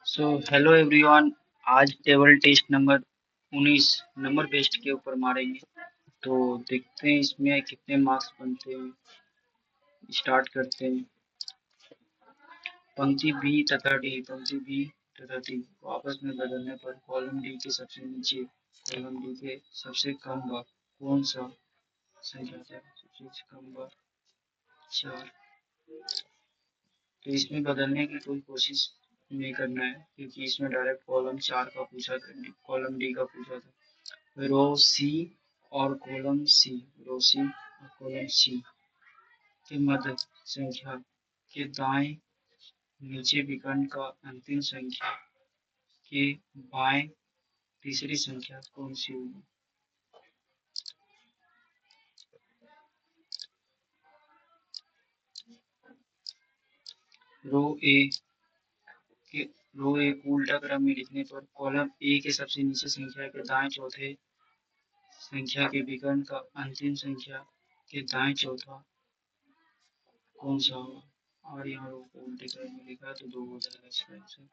सो hello everyone. आज table test number 19 number based के ऊपर मारेंगे। तो देखते हैं इसमें कितने मार्क्स बनते हैं। स्टार्ट करते हैं। पंक्ति बी तथा डी, पंक्ति बी तथा डी को आपस में बदलने पर कॉलम डी के सबसे नीचे कॉलम डी के सबसे कम बार कौन सा संख्या है? सबसे कम बार 4। तो इसमें बदलने की कोई कोशिश नहीं करना है क्योंकि इसमें डायरेक्ट कॉलम 4 का पूछा था, कॉलम डी का पूछा था। रो सी और कॉलम सी, रो सी और कॉलम सी के मध्य संख्या के दाएं नीचे विकर्ण का अंतिम संख्या के बाएं तीसरी संख्या कौन सी होगी? रो ए के रो ए को उल्टा क्रम में लिखने पर कॉलम ए के सबसे नीचे संख्या के दाएं चौथे संख्या के विकर्ण का अंतिम संख्या के दाएं चौथा कौन सा होगा? और यहाँ रो को उल्टे क्रम में लिखा है तो 2 हो जाएगा इसका आंसर।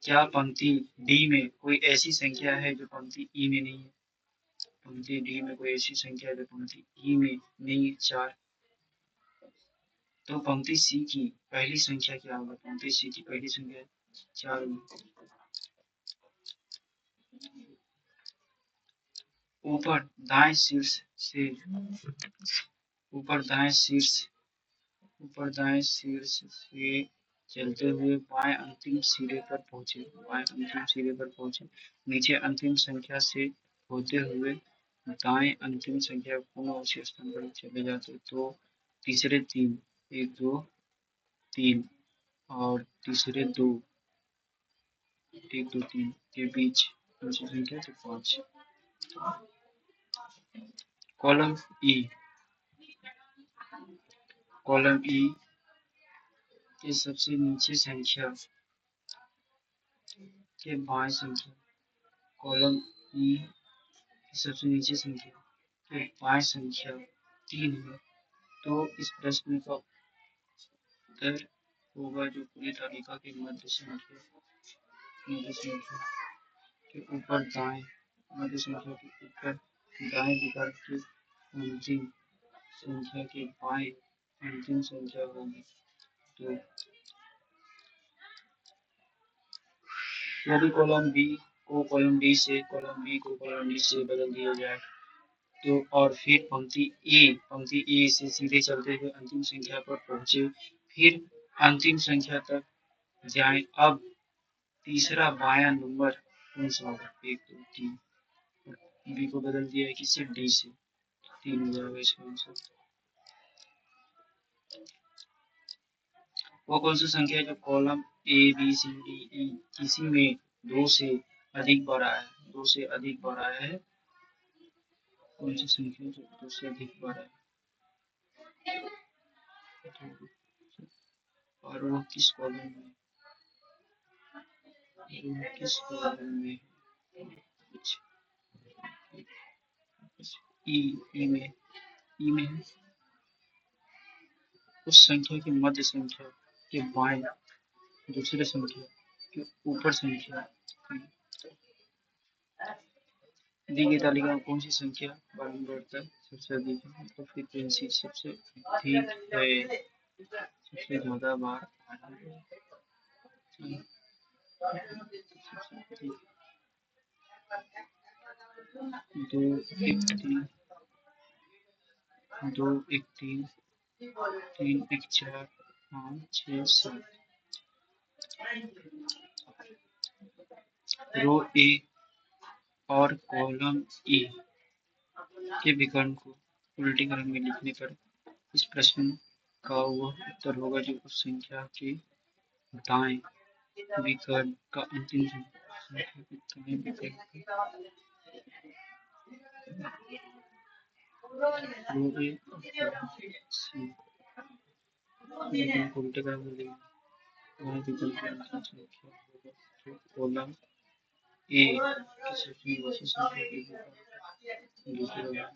क्या पंक्ति डी में कोई ऐसी संख्या है जो पंक्ति ई में नहीं है? पंक्ति डी में कोई ऐसी संख्या है जो पंक्ति ई में नहीं है? 4। तो पंक्ति सी की पहली संख्या क्या होगा? पंक्ति सी की पहली संख्या 4 होगी। ऊपर दाएं शीर्ष से ऊपर दाएं शीर्ष ऊपर दाएं शीर्ष से चलते हुए बाएं अंतिम सिरे पर पहुंचे, बाएं अंतिम सिरे पर पहुंचे, नीचे अंतिम संख्या से होते हुए दाएं अंतिम संख्या पुनः उसी स्थान पर चले जाते तो तीसरे 3, 1 2 3 और तीसरे 2, 1 2 3 के बीच कौन सी संख्या? तो 5। कॉलम ई, कॉलम ई के सबसे नीचे संख्या के बाएं संख्या, कॉलम ई की सबसे नीचे संख्या के बाएं संख्या 3 है। तो इस प्रश्न का उत्तर होगा जो पूरी तालिका की मध्य संख्या के ऊपर दाएं, मध्य संख्या के ऊपर दाएं विकल्प की अंतिम संख्या के बाएं अंतिम संख्या होगी। तो यदि कॉलम बी को कॉलम डी से बदल दिया जाए तो और फिर पंक्ति ए से सीधे चलते हुए अंतिम संख्या पर पहुंचे, फिर अंतिम संख्या तक जाए। अब तीसरा बायां नंबर कौन सा होगा? 1 2 3। बी को बदल दिया है किससे? डी से। 3 हो जाएगा इसका आंसर। वो कौन सी संख्या है जो column A B C D E किसी में 2 से अधिक बार आया है? 2 से अधिक बार आया है। कौन सी संख्या जो 2 से अधिक बार आया है? और वो किस कॉलम में? किस कॉलम में? ई में है। उस संख्या की मध्य संख्या के बाएं दूसरे संख्या के ऊपर संख्या दी गई तालिका में कौन सी संख्या बारंबार सबसे अधिक है? तो फ्रीक्वेंसी सबसे अधिक है, सबसे ज्यादा बार दो एक तीन, 2 1 3, 3 1 4 5 6 7। रो ए और कॉलम ई के विकर्ण को उल्टे क्रम में लिखने पर इस प्रश्न का वह उत्तर होगा जो उस संख्या के दाएं विकर्ण का अंतिम संख्या के दाएं विकर्ण का रो ए सी विकर्ण को उल्टे क्रम में लिखना दाएं विकर्ण का अंतिम संख्या होगा तो कॉलम ए की सबसे नीचे संख्या के दूसरा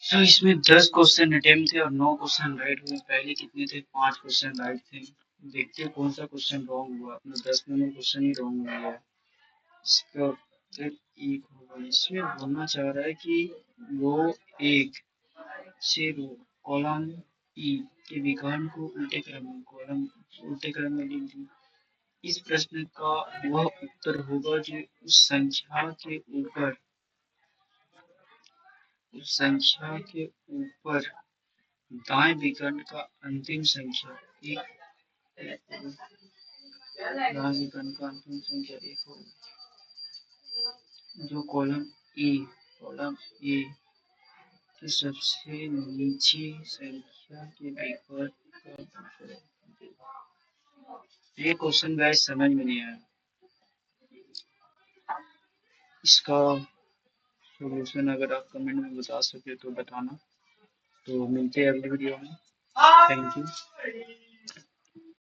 तो इसमें 10 क्वेश्चन अटेम्प्ट थे और 9 क्वेश्चन राइट हुए। पहले कितने थे? 5 क्वेश्चन राइट थे। देखते हैं कौन सा क्वेश्चन रॉन्ग हुआ। अपना 10 नंबर क्वेश्चन ही रॉन्ग हुआ है। इसका उत्तर एक होगा। इसमें बोलना चाह रहा है कि वो एक से कॉलम ई के विकर्ण को उल्टे क्रम में कॉलम उल्टे क्रम में लिख दी। इस प्रश्न का वह उत्तर होगा जो उस संख्या के ऊपर दाएं विकर्ण का अंतिम संख्या दाएं विकर्ण का अंतिम संख्या एक होगा। जो कॉलम ए के सबसे नीचे संख्या के विकल्प का दूसरा। ये क्वेश्चन गाइस समझ में नहीं आया। इसका सॉल्यूशन अगर आप कमेंट में बता सके तो बताना। तो मिलते हैं अगली वीडियो में। Thank you.